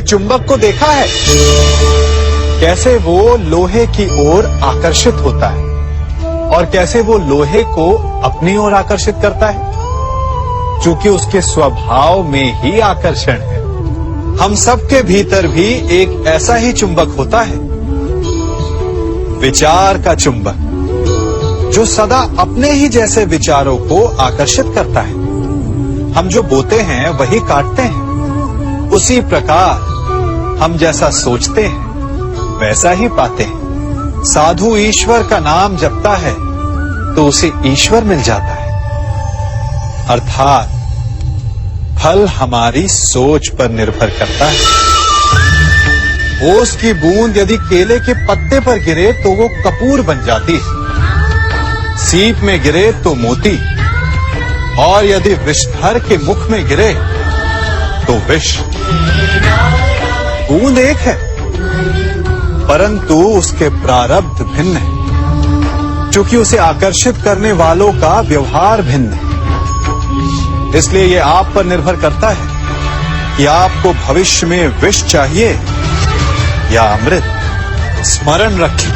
चुंबक को देखा है कैसे वो लोहे की ओर आकर्षित होता है और कैसे वो लोहे को अपनी ओर आकर्षित करता है, क्योंकि उसके स्वभाव में ही आकर्षण है। हम सबके भीतर भी एक ऐसा ही चुंबक होता है, विचार का चुंबक, जो सदा अपने ही जैसे विचारों को आकर्षित करता है। हम जो बोते हैं वही काटते हैं। उसी प्रकार हम जैसा सोचते हैं वैसा ही पाते हैं। साधु ईश्वर का नाम जपता है तो उसे ईश्वर मिल जाता है। अर्थात फल हमारी सोच पर निर्भर करता है। ओस की बूंद यदि केले के पत्ते पर गिरे तो वो कपूर बन जाती है, सीप में गिरे तो मोती, और यदि विषधर के मुख में गिरे तो विष। बूंद एक है परंतु उसके प्रारब्ध भिन्न है, क्योंकि उसे आकर्षित करने वालों का व्यवहार भिन्न है। इसलिए ये आप पर निर्भर करता है कि आपको भविष्य में विष चाहिए या अमृत। स्मरण रखें,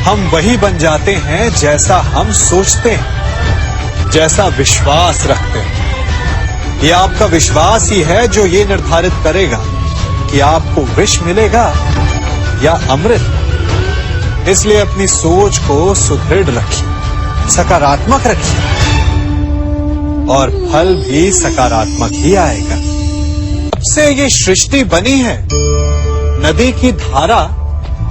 हम वही बन जाते हैं जैसा हम सोचते हैं, जैसा विश्वास रखते हैं। ये आपका विश्वास ही है जो ये निर्धारित करेगा कि आपको विष मिलेगा या अमृत। इसलिए अपनी सोच को सुदृढ़ रखिए, सकारात्मक रखिए, और फल भी सकारात्मक ही आएगा। जब से ये सृष्टि बनी है, नदी की धारा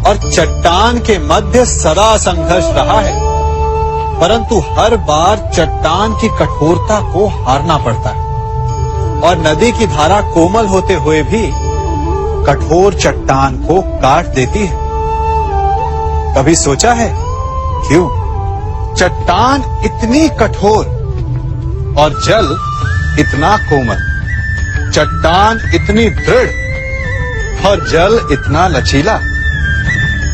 और चट्टान के मध्य सदा संघर्ष रहा है, परंतु हर बार चट्टान की कठोरता को हारना पड़ता है, और नदी की धारा कोमल होते हुए भी कठोर चट्टान को काट देती है। कभी सोचा है क्यों चट्टान इतनी कठोर और जल इतना कोमल, चट्टान इतनी दृढ़ और जल इतना लचीला,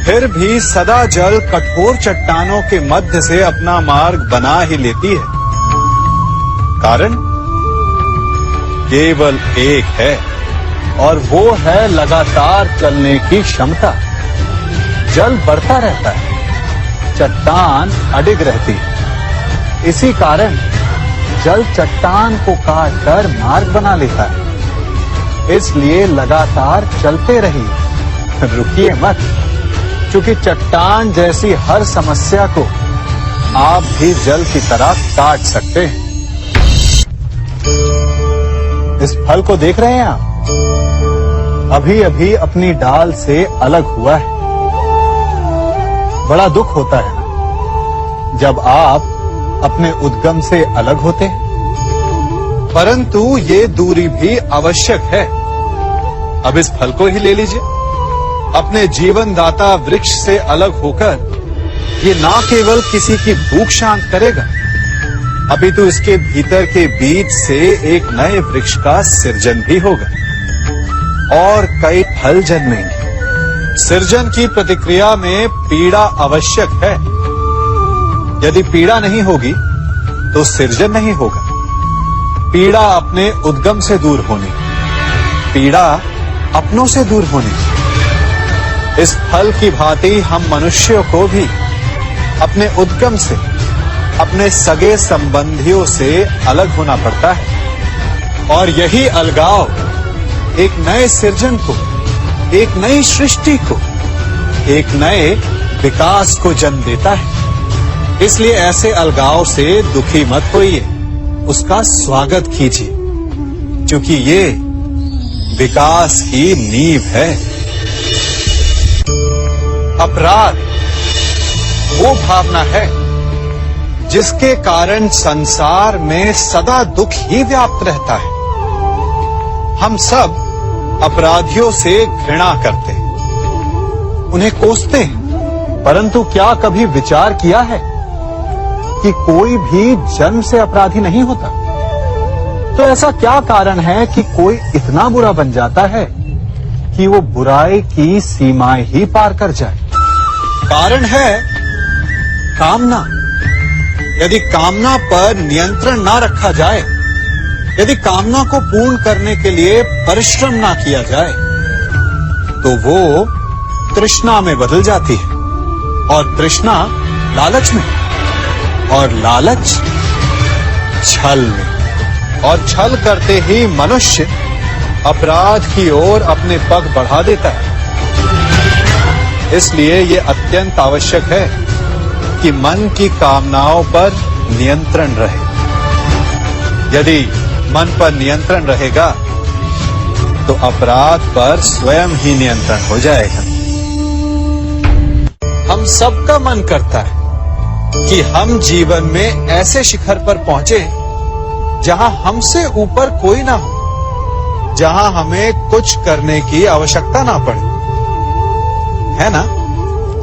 फिर भी सदा जल कठोर चट्टानों के मध्य से अपना मार्ग बना ही लेती है? कारण केवल एक है, और वो है लगातार चलने की क्षमता। जल बढ़ता रहता है, चट्टान अडिग रहती है। इसी कारण जल चट्टान को काटकर मार्ग बना लेता है। इसलिए लगातार चलते रहिए, रुकिए मत, क्योंकि चट्टान जैसी हर समस्या को आप भी जल की तरह काट सकते हैं। इस फल को देख रहे हैं आप? अभी अभी अपनी डाल से अलग हुआ है। बड़ा दुख होता है जब आप अपने उद्गम से अलग होते हैं, परंतु ये दूरी भी आवश्यक है। अब इस फल को ही ले लीजिए। अपने जीवनदाता वृक्ष से अलग होकर ये ना केवल किसी की भूख शांत करेगा, अभी तो इसके भीतर के बीज से एक नए वृक्ष का सृजन भी होगा और कई फल जन्मेंगे। सृजन की प्रतिक्रिया में पीड़ा आवश्यक है। यदि पीड़ा नहीं होगी तो सृजन नहीं होगा। पीड़ा अपने उद्गम से दूर होने, पीड़ा अपनों से दूर होने। इस फल की भांति हम मनुष्यों को भी अपने उद्गम से, अपने सगे संबंधियों से अलग होना पड़ता है, और यही अलगाव एक नए सृजन को, एक नई सृष्टि को, एक नए विकास को जन्म देता है। इसलिए ऐसे अलगाव से दुखी मत होइए, उसका स्वागत कीजिए, क्योंकि ये विकास की नींव है। अपराध वो भावना है जिसके कारण संसार में सदा दुख ही व्याप्त रहता है। हम सब अपराधियों से घृणा करते हैं, उन्हें कोसते हैं, परंतु क्या कभी विचार किया है कि कोई भी जन्म से अपराधी नहीं होता? तो ऐसा क्या कारण है कि कोई इतना बुरा बन जाता है कि वो बुराई की सीमाएं ही पार कर जाए? कारण है कामना। यदि कामना पर नियंत्रण ना रखा जाए यदि कामना को पूर्ण करने के लिए परिश्रम ना किया जाए तो वो तृष्णा में बदल जाती है, और तृष्णा लालच में, और लालच छल में, और छल करते ही मनुष्य अपराध की ओर अपने पग बढ़ा देता है। इसलिए ये अत्यंत आवश्यक है कि मन की कामनाओं पर नियंत्रण रहे। यदि मन पर नियंत्रण रहेगा तो अपराध पर स्वयं ही नियंत्रण हो जाएगा। हम सबका मन करता है कि हम जीवन में ऐसे शिखर पर पहुंचे जहां हमसे ऊपर कोई ना हो, जहां हमें कुछ करने की आवश्यकता ना पड़े, है ना?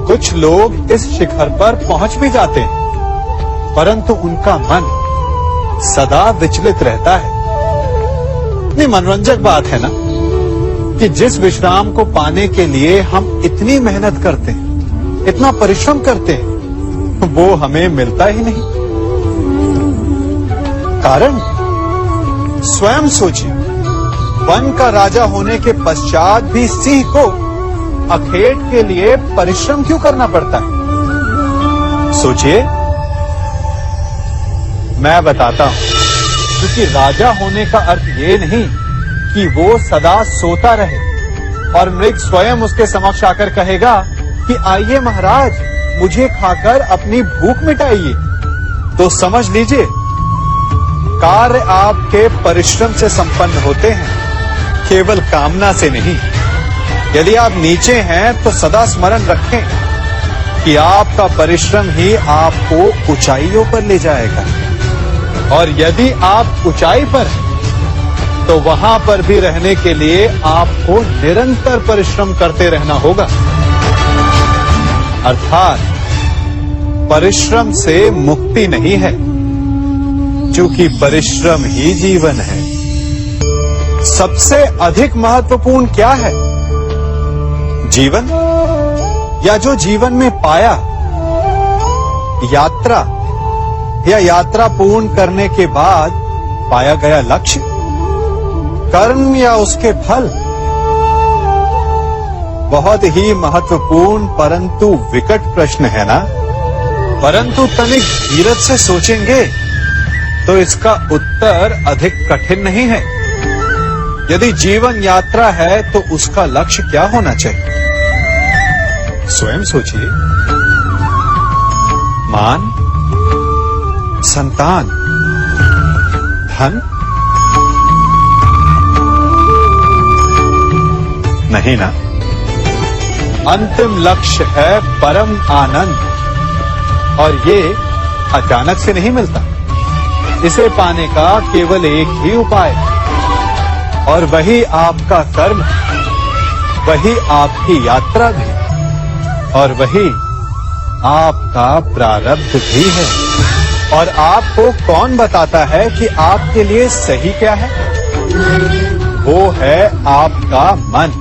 कुछ लोग इस शिखर पर पहुंच भी जाते हैं, परंतु उनका मन सदा विचलित रहता है। इतनी मनोरंजक बात है ना कि जिस विश्राम को पाने के लिए हम इतनी मेहनत करते हैं, इतना परिश्रम करते हैं, वो हमें मिलता ही नहीं। कारण स्वयं सोचिए, वन का राजा होने के पश्चात भी सिंह को अखेट के लिए परिश्रम क्यों करना पड़ता है? सोचिए। मैं बताता हूं, क्योंकि राजा होने का अर्थ ये नहीं कि वो सदा सोता रहे और मृग स्वयं उसके समक्ष आकर कहेगा कि आइए महाराज, मुझे खाकर अपनी भूख मिटाइए। तो समझ लीजिए, कार्य आपके परिश्रम से संपन्न होते हैं, केवल कामना से नहीं। यदि आप नीचे हैं तो सदा स्मरण रखें कि आपका परिश्रम ही आपको ऊंचाइयों पर ले जाएगा, और यदि आप ऊंचाई पर हैं तो वहां पर भी रहने के लिए आपको निरंतर परिश्रम करते रहना होगा। अर्थात परिश्रम से मुक्ति नहीं है, क्योंकि परिश्रम ही जीवन है। सबसे अधिक महत्वपूर्ण क्या है? जीवन, या जो जीवन में पाया, यात्रा, या यात्रा पूर्ण करने के बाद पाया गया लक्ष्य, कर्म या उसके फल? बहुत ही महत्वपूर्ण परंतु विकट प्रश्न है ना? परंतु तनिक धीरज से सोचेंगे तो इसका उत्तर अधिक कठिन नहीं है। यदि जीवन यात्रा है तो उसका लक्ष्य क्या होना चाहिए? स्वयं सोचिए। मान, संतान, धन? नहीं ना। अंतिम लक्ष्य है परम आनंद, और ये अचानक से नहीं मिलता। इसे पाने का केवल एक ही उपाय है, और वही आपका कर्म है, वही आपकी यात्रा भी, और वही आपका प्रारब्ध भी है। और आपको कौन बताता है कि आपके लिए सही क्या है? वो है आपका मन,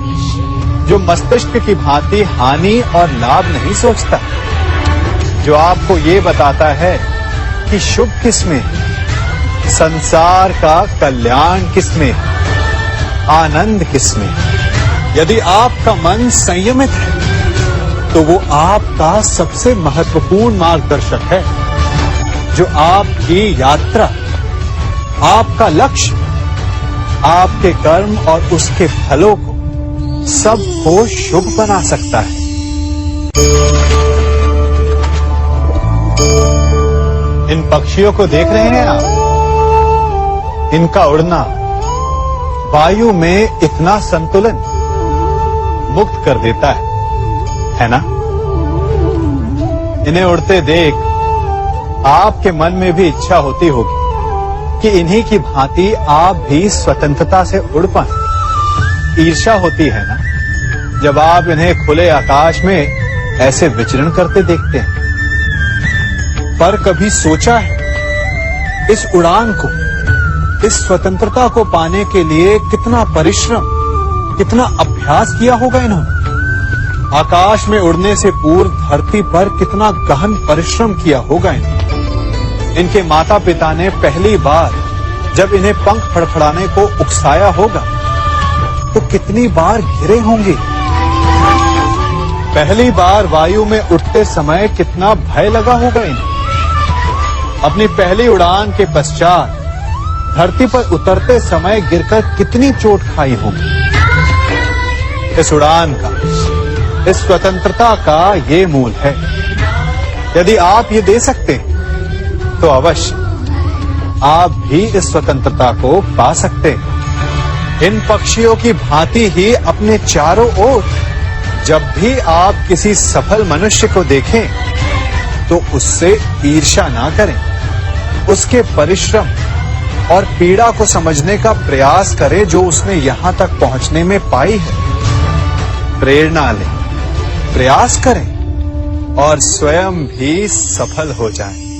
जो मस्तिष्क की भांति हानि और लाभ नहीं सोचता, जो आपको ये बताता है कि शुभ किसमें, संसार का कल्याण किसमें, आनंद किसमें। यदि आपका मन संयमित है तो वो आपका सबसे महत्वपूर्ण मार्गदर्शक है, जो आपकी यात्रा, आपका लक्ष्य, आपके कर्म और उसके फलों को सबको शुभ बना सकता है। इन पक्षियों को देख रहे हैं आप? इनका उड़ना वायु में इतना संतुलन मुक्त कर देता है ना? इन्हें उड़ते देख आपके मन में भी इच्छा होती होगी कि इन्हीं की भांति आप भी स्वतंत्रता से उड़ पाएं। ईर्ष्या होती है ना, जब आप इन्हें खुले आकाश में ऐसे विचरण करते देखते हैं। पर कभी सोचा है, इस उड़ान को, इस स्वतंत्रता को पाने के लिए कितना परिश्रम, कितना अभ्यास किया होगा इन्होंने? आकाश में उड़ने से पूर्व धरती पर कितना गहन परिश्रम किया होगा इन्होंने? इनके माता पिता ने पहली बार जब इन्हें पंख फड़फड़ाने को उकसाया होगा तो कितनी बार गिरे होंगे। पहली बार वायु में उड़ते समय कितना भय लगा होगा इन्हें। अपनी पहली उड़ान के पश्चात धरती पर उतरते समय गिरकर कितनी चोट खाई होगी। इस उड़ान का, इस स्वतंत्रता का ये मूल है। यदि आप ये दे सकते हैं तो अवश्य आप भी इस स्वतंत्रता को पा सकते हैं। इन पक्षियों की भांति ही अपने चारों ओर जब भी आप किसी सफल मनुष्य को देखें तो उससे ईर्ष्या ना करें, उसके परिश्रम और पीड़ा को समझने का प्रयास करें जो उसने यहां तक पहुंचने में पाई है। प्रेरणा लें, प्रयास करें और स्वयं भी सफल हो जाएं।